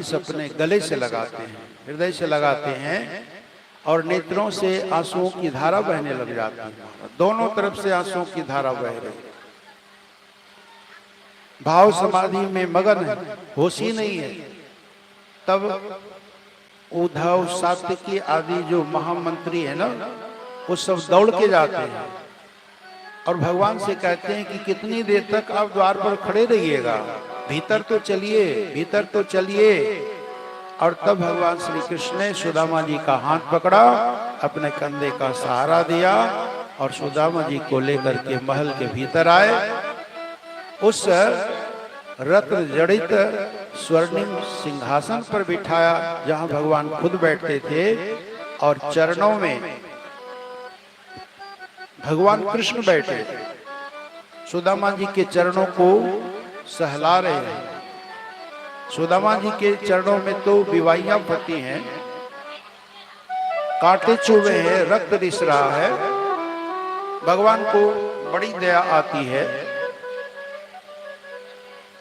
अपने गले से लगाते हैं, हृदय से लगाते हैं और नेत्रों से आंसुओं की धारा बहने लग जाती है। दोनों तरफ से आंसुओं की धारा बह रही, भाव समाधि में मगन है, होश ही नहीं है। तब उद्धव सात्विकी आदि जो महामंत्री है ना, वो सब दौड़ के जाते हैं और भगवान से कहते हैं कि कितनी देर तक आप द्वार पर खड़े रहिएगा, भीतर तो चलिए, भीतर तो चलिए। और तब भगवान श्री कृष्ण ने सुदामा जी का हाथ पकड़ा, अपने कंधे का सहारा दिया और सुदामा जी को लेकर के महल के भीतर आए। उस रत्न जड़ित स्वर्णिम सिंहासन पर बिठाया जहां भगवान खुद बैठते थे और चरणों में भगवान कृष्ण बैठे, सुदामा जी के चरणों को सहला रहे हैं। सुदामा जी के चरणों में तो विवाहियां पड़ती हैं, कांटे चुभे हैं, रक्त रिस रहा है। भगवान को बड़ी दया आती है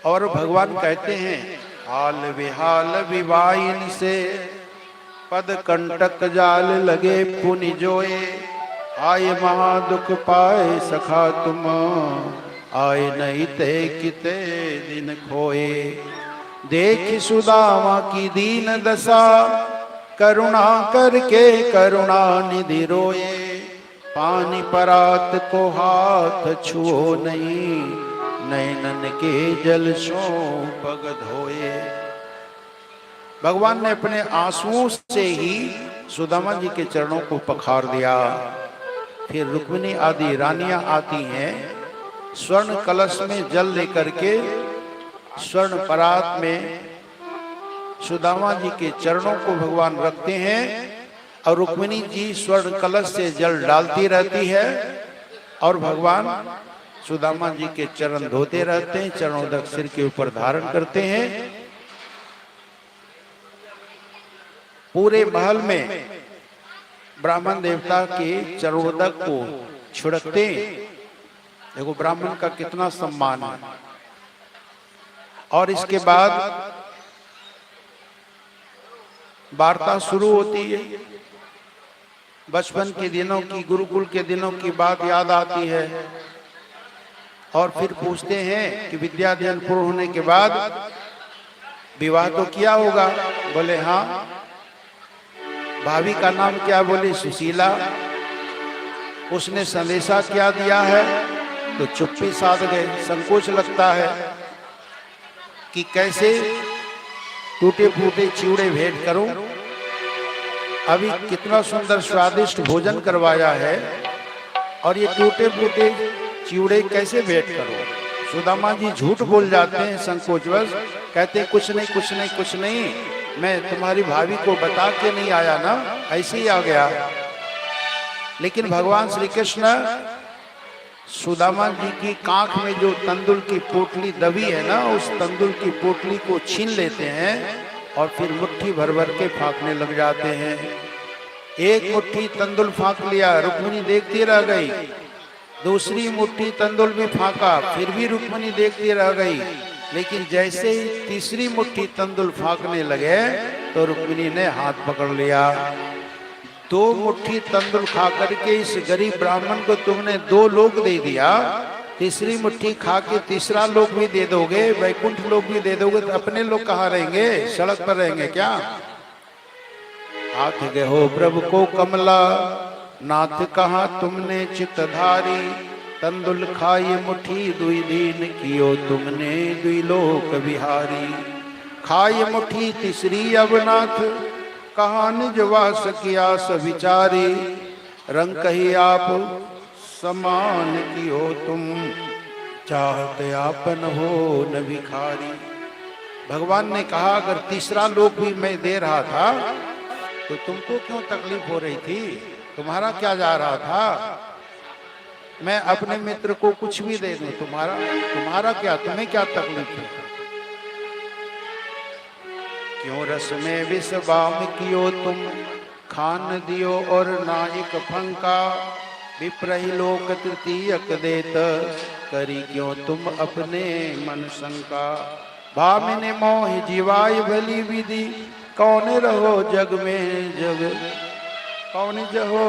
और भगवान कहते हैं, हाल विहाल विवाहिन से पद कंटक जाल लगे पुनि जोए, आए महा दुख पाए सखा तुम, आए नहीं ते किते दिन खोए। देख सुदामा की दीन दशा, करुणा करके करुणा निधि रोए, पानी परात को हाथ छुओ नहीं, नैनन के जल सो पग धोए। भगवान ने अपने आंसुओं से ही सुदामा जी के चरणों को पखार दिया। फिर रुक्मिणी आदि रानियां आती हैं, स्वर्ण कलश में जल लेकर के स्वर्ण परात में सुदामा जी के चरणों को भगवान रखते हैं और रुक्मिणी जी स्वर्ण कलश से जल डालती रहती है और भगवान सुदामा जी के चरण धोते रहते हैं, चरणोदक सिर के ऊपर धारण करते हैं। पूरे महल में ब्राह्मण देवता के चरणोदक को छिड़कते। देखो ब्राह्मण का कितना सम्मान है। और इसके बाद वार्ता शुरू होती है। बचपन के दिनों की, गुरुकुल के दिनों की बात याद आती है और फिर पूछते हैं कि विद्या अध्ययन पूर्ण होने के बाद विवाह तो किया होगा? बोले हाँ। भाभी का नाम क्या? बोले सुशीला। उसने संदेशा क्या दिया है? तो चुप्पी साध गए। संकोच लगता है कि कैसे टूटे फूटे चिवड़े भेंट करूं। अभी कितना सुंदर स्वादिष्ट भोजन करवाया है और ये टूटे फूटे चिवड़े कैसे भेंट करूं? सुदामा जी झूठ बोल जाते हैं संकोचवश, कहते कुछ नहीं कुछ नहीं कुछ नहीं, मैं तुम्हारी भाभी को बता के नहीं आया ना, ऐसे ही आ गया। लेकिन भगवान श्री कृष्ण सुदामा जी की कांख में जो तंदुल की पोटली दबी है ना, उस तंदुल की पोटली को छीन लेते हैं और फिर मुट्ठी भर भर के फाँकने लग जाते हैं। एक मुट्ठी तंदुल फाँक लिया, रुक्मिणी देखती रह गई। दूसरी मुट्ठी तंदुल भी फाँका, फिर भी रुक्मिणी देखती रह गई। लेकिन जैसे ही तीसरी मुट्ठी तंदुल फाँकने लगे तो रुक्मिणी ने हाथ पकड़ लिया। 2 मुट्ठी तंदुल खा करके इस गरीब ब्राह्मण को तुमने 2 लोक दे दिया, तीसरी मुट्ठी खा के तीसरा लोक भी दे दोगे, वैकुंठ लोक भी दे दोगे, तो अपने लोग कहाँ रहेंगे? सड़क पर रहेंगे क्या? हाथ गए हो प्रभु को कमला, नाथ कहा तुमने चित्तधारी, तंदुल खाई मुट्ठी दुई दीन कियो तुमने दुई लोक विहारी। खाई मुट्ठी तीसरी अब नाथ, कहा निज वास किया सविचारी, रंग कही आप समान कियो तुम, चाहते आपन हो न भिखारी। भगवान ने कहा अगर तीसरा लोक भी मैं दे रहा था तो तुमको क्यों तकलीफ हो रही थी? तुम्हारा क्या जा रहा था? मैं अपने मित्र को कुछ भी दे दूं, तुम्हारा क्या, तुम्हें क्या तकलीफ है? क्यों रस में विष बाम कियो तुम, खान दियो और नायक फंका, विप्रही लोक तृतीयक देत, करी क्यों तुम अपने मन शंका। भामिनी मोह जीवाय भली विधि, कौन रहो जग में जग, कौन जहो